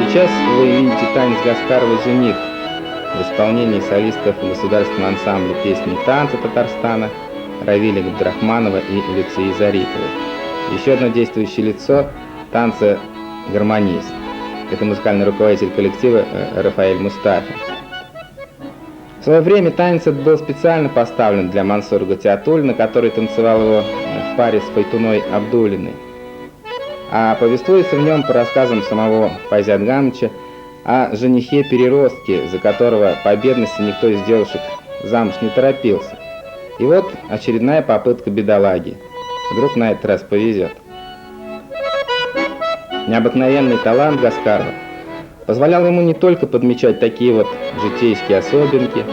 Сейчас вы видите танец Гаскарова «Жених» в исполнении солистов государственного ансамбля песни и танца Татарстана Равиля Габдрахманова и Люции Зариповой. Еще одно действующее лицо танца гармонист. Это музыкальный руководитель коллектива Рафаэль Мустафин. В свое время танец этот был специально поставлен для Мансура Гатиатуллина, который танцевал его в паре с Файтуной Абдуллиной. А повествуется в нем по рассказам самого Файзи Атгамовича о женихе-переростке, за которого по бедности никто из девушек замуж не торопился. И вот очередная попытка бедолаги. Вдруг на этот раз повезет. Необыкновенный талант Гаскарова позволял ему не только подмечать такие вот житейские особенки,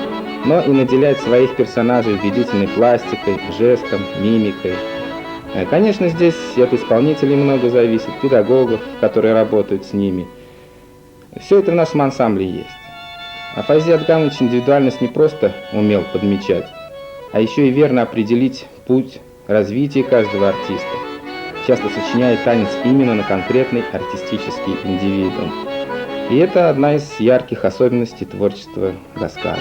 но и наделять своих персонажей убедительной пластикой, жестом, мимикой. Конечно, здесь и от исполнителей много зависит, педагогов, которые работают с ними. Все это в нашем ансамбле есть. А Файзи Атгамович индивидуальность не просто умел подмечать, а еще и верно определить путь развития каждого артиста, часто сочиняя танец именно на конкретный артистический индивидуум. И это одна из ярких особенностей творчества Гаскарова.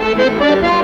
Haydi